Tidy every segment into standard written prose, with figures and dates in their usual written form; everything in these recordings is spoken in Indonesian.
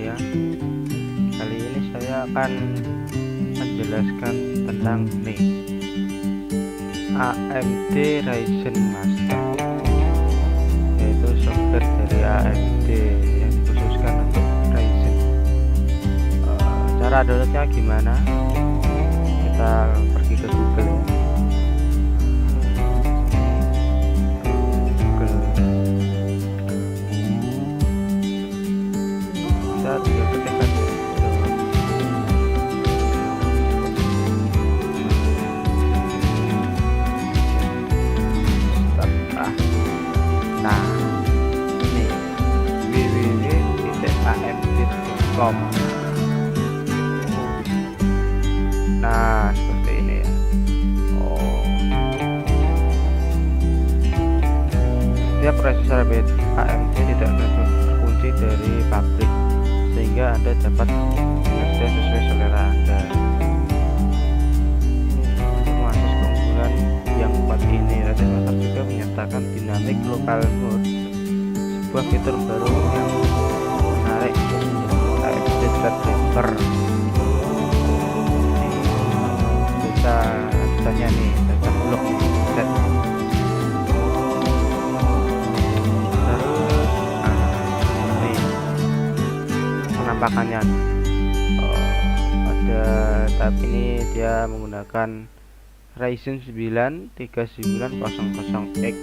saya. Kali ini saya akan menjelaskan tentang nih AMD Ryzen Master, yaitu software dari AMD yang dikhususkan untuk Ryzen. Cara downloadnya gimana? Kita pergi ke Google ya. Tinggal ketik aja. Nah, ini www.amd.com. Nah, seperti ini ya. Setiap prosesor AMD tidak terkunci dari pabrik, sehingga Anda dapat bekerja sesuai selera Anda. Untuk mengakses keunggulan yang kuat ini, Ryzen Master juga menyertakan Dynamic Local Mode, sebuah fitur baru yang menarik AMD Threadripper. Bisa tanya nih, data blok nih, penampakannya. Pada tahap ini dia menggunakan Ryzen 9 3900X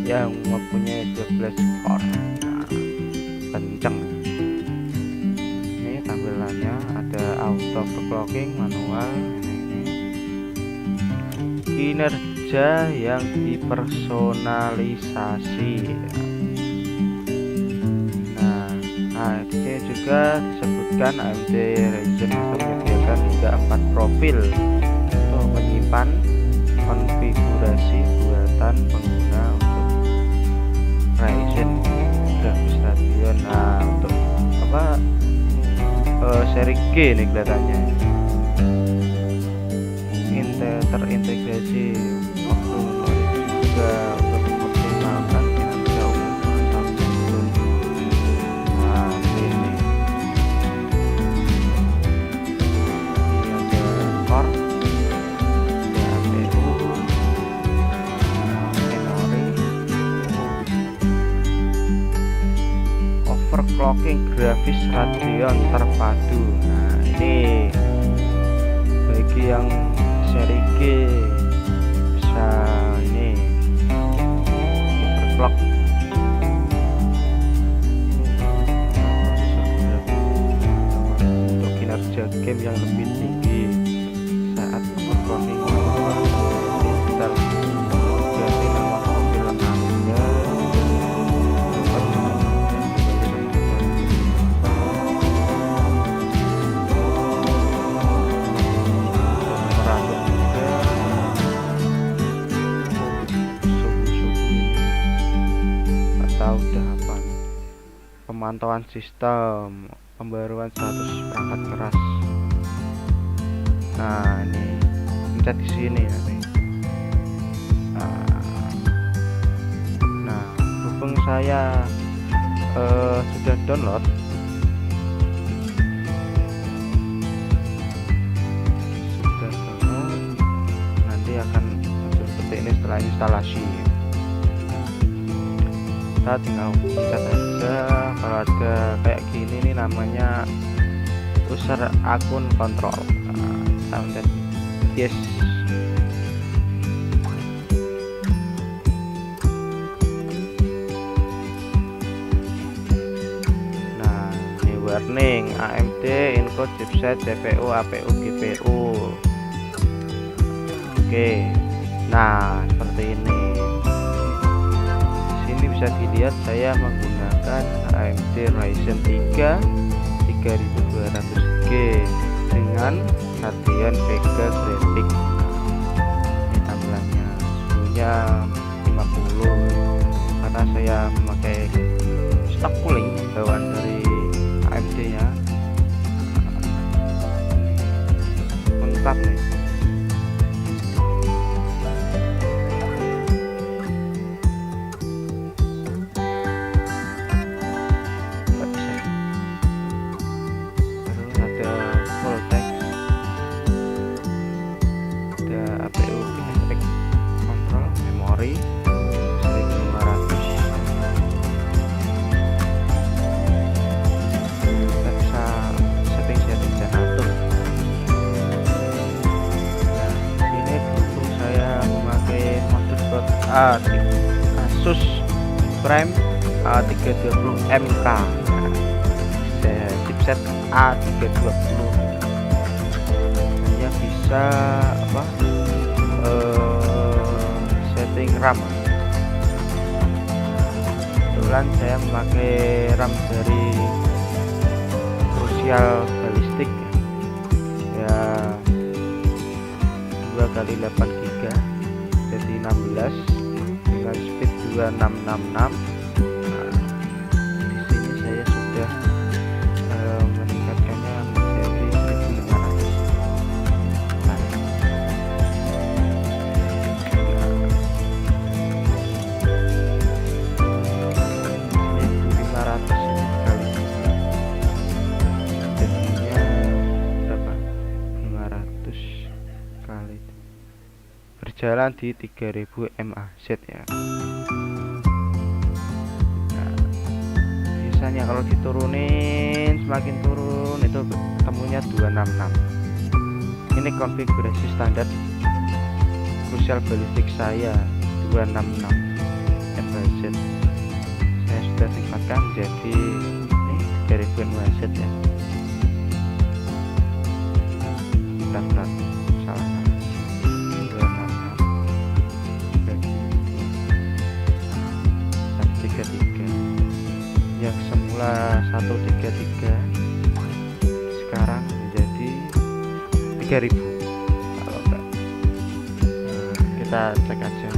yang mempunyai 12 core. Nah, kenceng. Ini tampilannya ada auto overclocking, manual, kinerja yang dipersonalisasi. Nah, di sini juga disebutkan AMD Ryzen Master menyediakan hingga 4 profil untuk menyimpan konfigurasi buatan pengguna untuk Ryzen grafis Radeon. Nah, untuk seri G nih kelihatannya terintegrasi waktu juga untuk mengoptimalkan kinerja umum atau sistem. Nah, ini ada core, ada CPU, memori, overclocking grafis Radeon terpadu. Nah, ini bagi yang seri G bisa ini overclock. Untuk kinerja game yang lebih tinggi saat overclocking digital ganti nama profil Anda tahapan pemantauan sistem, pembaruan status perangkat keras. Nah, ini pencet di sini ya nih. Nah, berhubung saya sudah download, nanti akan muncul seperti ini setelah instalasi. Kita tinggal pencet aja. Kalau ada kayak gini nih namanya user akun kontrol. Nah, kita pencet yes. Nah, ini warning AMD encode chipset CPU APU GPU. Oke, nah seperti ini. Bisa dilihat saya menggunakan AMD Ryzen 3 3200G dengan Radeon Vega Graphics. Ini tampilannya, suhunya 50 karena saya memakai stock cooling bawaan dari AMD nya. Mantap nih. Asus Prime A320 MK, chipset A320, hanya bisa setting RAM. Kebetulan saya memakai RAM dari Crucial Ballistic ya, 2x8 GB jadi 16 dengan speed 2666. Di sini saya sudah meningkatkannya menjadi 1500. Nah, 1500 kali jadinya berapa? 500 kali berjalan di 3000 mAh ya. Nah, biasanya kalau diturunin semakin turun itu ketemunya 266. Ini konfigurasi standar Crucial Ballistic saya 266 mAh. Saya sudah tingkatkan jadi ini 3000 mAh ya. Berat salah 133 yang semula 133 sekarang menjadi 3000. Kalau enggak, kita cek aja.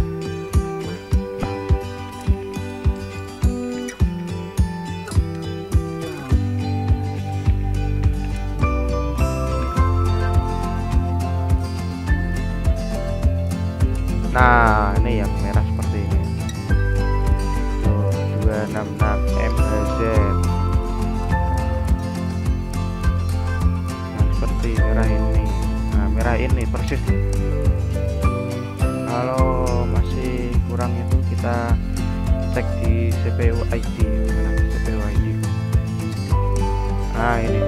Nah, ini yang merah seperti ini. 266 mAh. Nah, seperti merah ini. Nah, merah ini persis. Kalau masih kurang itu kita cek di CPU ID. Mana CPU ID? Nah, ini.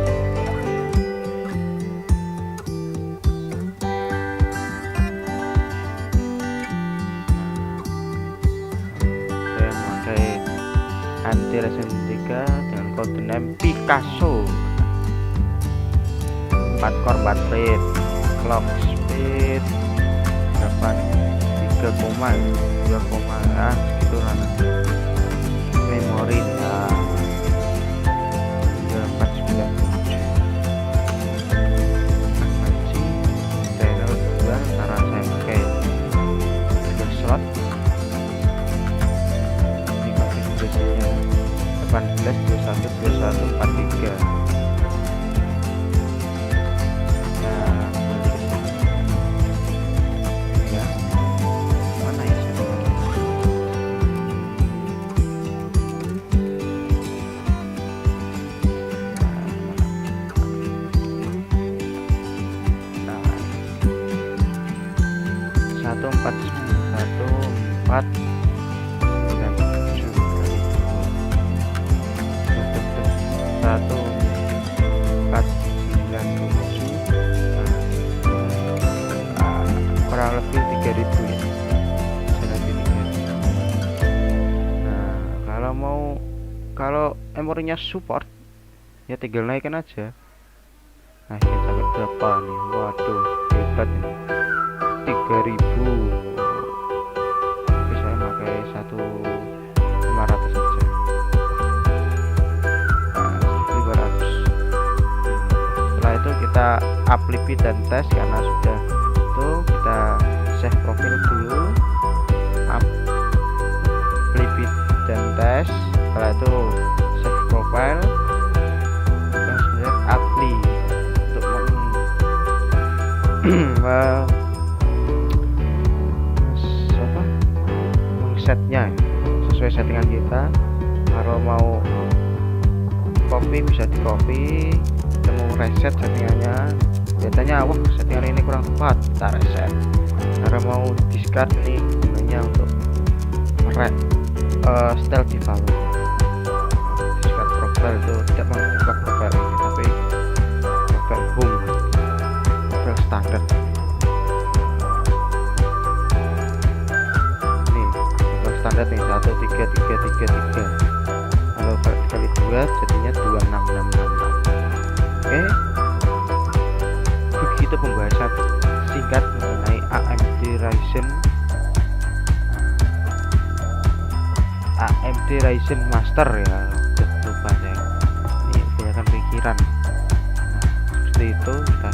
Anti-aliasing 3 dengan kode name Picasso, 4 core 4 thread, clock speed berapa nih? 3,2 segitu lah. Memori 497. Panci channel 2 cara saya pakai 3 slot. 18 21 21 43. Nah, ya mana ya settingan? Nah, 14 kurang lebih 3000 ya. Nah, kalau memorinya support ya tinggal naikkan aja. Nah, ini sampai berapa nih? Waduh, hebat ini. 3000. Oke, saya pakai 1500 saja. Nah, 1500. Setelah itu kita up libit dan tes karena sudah itu kita save profil dulu, up libit dan tes. Setelah itu save profile, kemudian apply untuk setnya sesuai settingan kita. Kalau mau copy bisa di copy, kita mau reset settingannya, biasanya wah settingan ini kurang tepat, kita reset. Karena mau discard ini gunanya untuk style default. Discard profile itu tidak mengubah profile ini, tapi profile home, profile standar. Nih AMD Ryzen Master ya, udah lupa saya, ini kebanyakan pikiran. Nah seperti itu, kita